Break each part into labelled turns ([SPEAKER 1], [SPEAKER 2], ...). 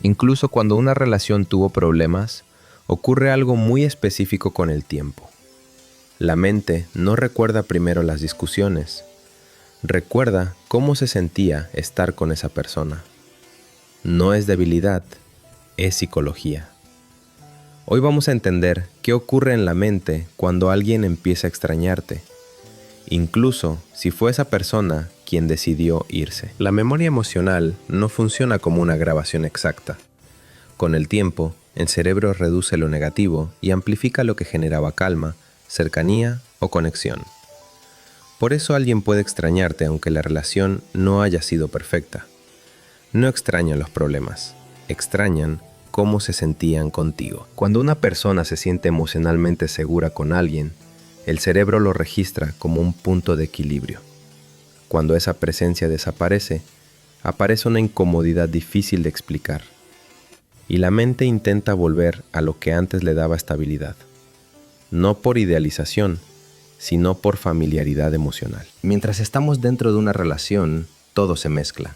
[SPEAKER 1] Incluso cuando una relación tuvo problemas, ocurre algo muy específico con el tiempo. La mente no recuerda primero las discusiones, recuerda cómo se sentía estar con esa persona. No es debilidad, es psicología. Hoy vamos a entender qué ocurre en la mente cuando alguien empieza a extrañarte, incluso si fue esa persona quien decidió irse. La memoria emocional no funciona como una grabación exacta. Con el tiempo, el cerebro reduce lo negativo y amplifica lo que generaba calma, cercanía o conexión. Por eso alguien puede extrañarte aunque la relación no haya sido perfecta. No extrañan los problemas, extrañan cómo se sentían contigo. Cuando una persona se siente emocionalmente segura con alguien, el cerebro lo registra como un punto de equilibrio. Cuando esa presencia desaparece, aparece una incomodidad difícil de explicar. Y la mente intenta volver a lo que antes le daba estabilidad. No por idealización, sino por familiaridad emocional. Mientras estamos dentro de una relación, todo se mezcla.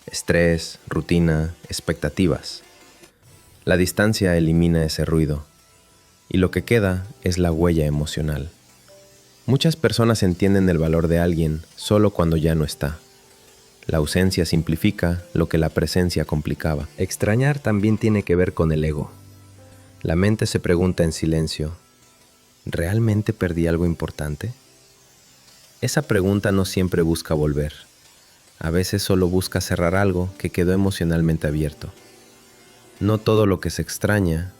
[SPEAKER 1] Estrés, rutina, expectativas. La distancia elimina ese ruido, y lo que queda es la huella emocional. Muchas personas entienden el valor de alguien solo cuando ya no está. La ausencia simplifica lo que la presencia complicaba. Extrañar también tiene que ver con el ego. La mente se pregunta en silencio, ¿realmente perdí algo importante? Esa pregunta no siempre busca volver. A veces solo busca cerrar algo que quedó emocionalmente abierto. No todo lo que se extraña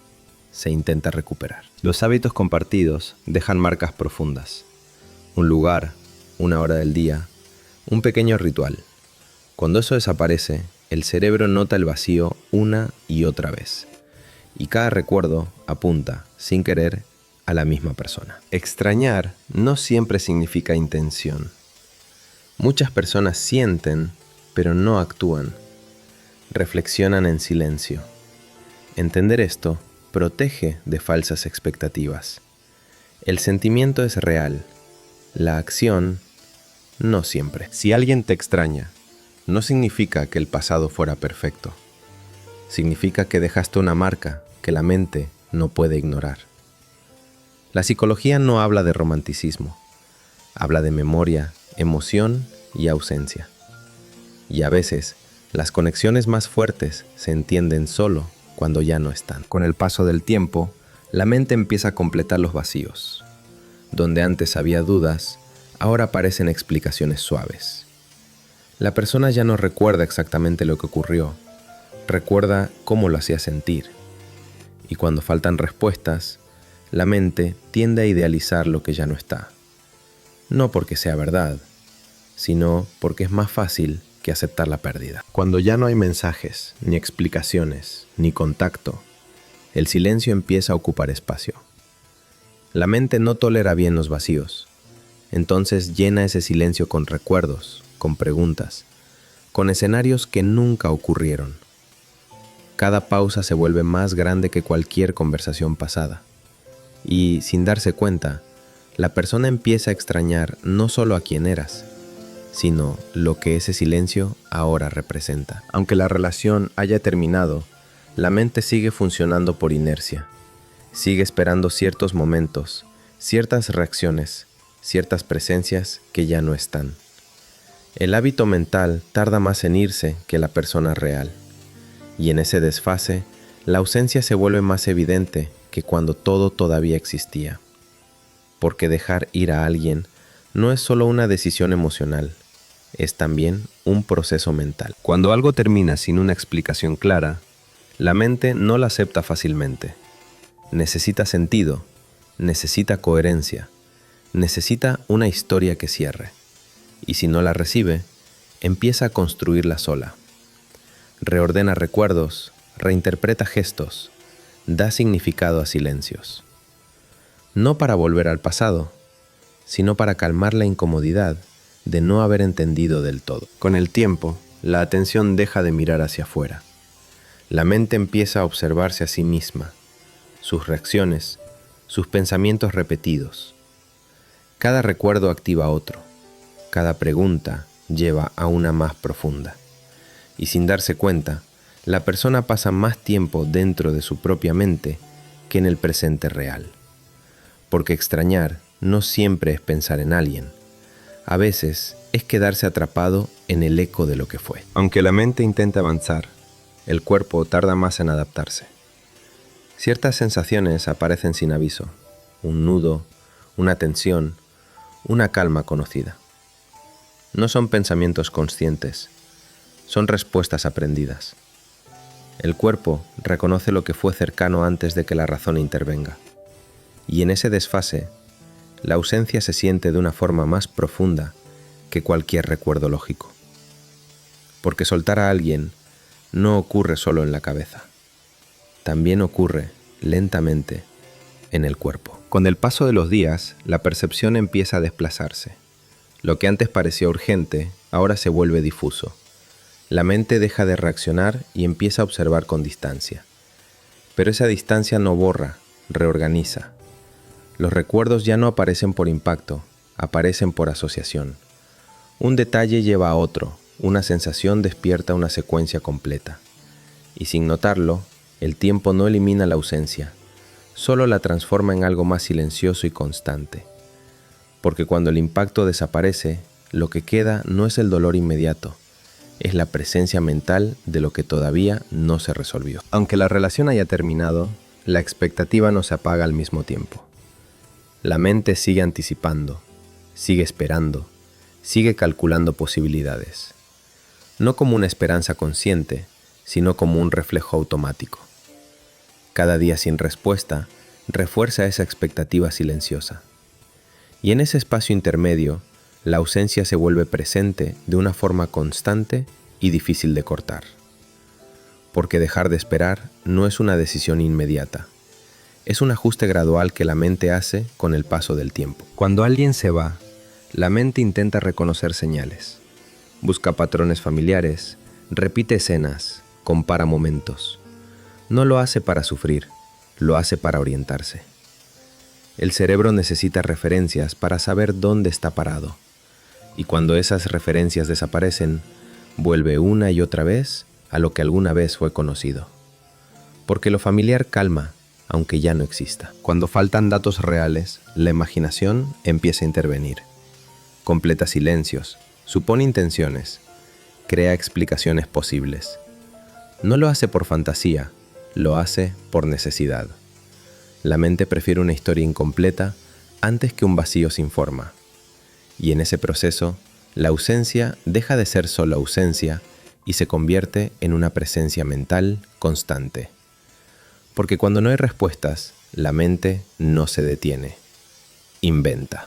[SPEAKER 1] se intenta recuperar. Los hábitos compartidos dejan marcas profundas. Un lugar, una hora del día, un pequeño ritual. Cuando eso desaparece, el cerebro nota el vacío una y otra vez. Y cada recuerdo apunta, sin querer, a la misma persona. Extrañar no siempre significa intención. Muchas personas sienten, pero no actúan. Reflexionan en silencio. Entender esto protege de falsas expectativas. El sentimiento es real, la acción no siempre. Si alguien te extraña, no significa que el pasado fuera perfecto. Significa que dejaste una marca que la mente no puede ignorar. La psicología no habla de romanticismo, habla de memoria, emoción y ausencia. Y a veces, las conexiones más fuertes se entienden solo cuando ya no están. Con el paso del tiempo, la mente empieza a completar los vacíos. Donde antes había dudas, ahora aparecen explicaciones suaves. La persona ya no recuerda exactamente lo que ocurrió, recuerda cómo lo hacía sentir. Y cuando faltan respuestas, la mente tiende a idealizar lo que ya no está. No porque sea verdad, sino porque es más fácil que aceptar la pérdida. Cuando ya no hay mensajes, ni explicaciones, ni contacto, el silencio empieza a ocupar espacio. La mente no tolera bien los vacíos, entonces llena ese silencio con recuerdos, con preguntas, con escenarios que nunca ocurrieron. Cada pausa se vuelve más grande que cualquier conversación pasada. Y, sin darse cuenta, la persona empieza a extrañar no solo a quien eras, sino lo que ese silencio ahora representa. Aunque la relación haya terminado, la mente sigue funcionando por inercia. Sigue esperando ciertos momentos, ciertas reacciones, ciertas presencias que ya no están. El hábito mental tarda más en irse que la persona real. Y en ese desfase, la ausencia se vuelve más evidente que cuando todo todavía existía. Porque dejar ir a alguien no es solo una decisión emocional, es también un proceso mental. Cuando algo termina sin una explicación clara, la mente no la acepta fácilmente. Necesita sentido, necesita coherencia, necesita una historia que cierre. Y si no la recibe, empieza a construirla sola. Reordena recuerdos, reinterpreta gestos, da significado a silencios. No para volver al pasado, sino para calmar la incomodidad de no haber entendido del todo. Con el tiempo, la atención deja de mirar hacia afuera. La mente empieza a observarse a sí misma, sus reacciones, sus pensamientos repetidos. Cada recuerdo activa otro, cada pregunta lleva a una más profunda. Y sin darse cuenta, la persona pasa más tiempo dentro de su propia mente que en el presente real. Porque extrañar no siempre es pensar en alguien. A veces es quedarse atrapado en el eco de lo que fue. Aunque la mente intenta avanzar, el cuerpo tarda más en adaptarse. Ciertas sensaciones aparecen sin aviso. Un nudo, una tensión, una calma conocida. No son pensamientos conscientes, son respuestas aprendidas. El cuerpo reconoce lo que fue cercano antes de que la razón intervenga. Y en ese desfase, la ausencia se siente de una forma más profunda que cualquier recuerdo lógico. Porque soltar a alguien no ocurre solo en la cabeza, también ocurre lentamente en el cuerpo. Con el paso de los días, la percepción empieza a desplazarse. Lo que antes parecía urgente, ahora se vuelve difuso. La mente deja de reaccionar y empieza a observar con distancia. Pero esa distancia no borra, reorganiza. Los recuerdos ya no aparecen por impacto, aparecen por asociación. Un detalle lleva a otro, una sensación despierta una secuencia completa. Y sin notarlo, el tiempo no elimina la ausencia, solo la transforma en algo más silencioso y constante. Porque cuando el impacto desaparece, lo que queda no es el dolor inmediato, es la presencia mental de lo que todavía no se resolvió. Aunque la relación haya terminado, la expectativa no se apaga al mismo tiempo. La mente sigue anticipando, sigue esperando, sigue calculando posibilidades. No como una esperanza consciente, sino como un reflejo automático. Cada día sin respuesta refuerza esa expectativa silenciosa. Y en ese espacio intermedio, la ausencia se vuelve presente de una forma constante y difícil de cortar. Porque dejar de esperar no es una decisión inmediata. Es un ajuste gradual que la mente hace con el paso del tiempo. Cuando alguien se va, la mente intenta reconocer señales. Busca patrones familiares, repite escenas, compara momentos. No lo hace para sufrir, lo hace para orientarse. El cerebro necesita referencias para saber dónde está parado. Y cuando esas referencias desaparecen, vuelve una y otra vez a lo que alguna vez fue conocido. Porque lo familiar calma, aunque ya no exista. Cuando faltan datos reales, la imaginación empieza a intervenir. Completa silencios, supone intenciones, crea explicaciones posibles. No lo hace por fantasía, lo hace por necesidad. La mente prefiere una historia incompleta antes que un vacío sin forma. Y en ese proceso, la ausencia deja de ser solo ausencia y se convierte en una presencia mental constante. Porque cuando no hay respuestas, la mente no se detiene, inventa.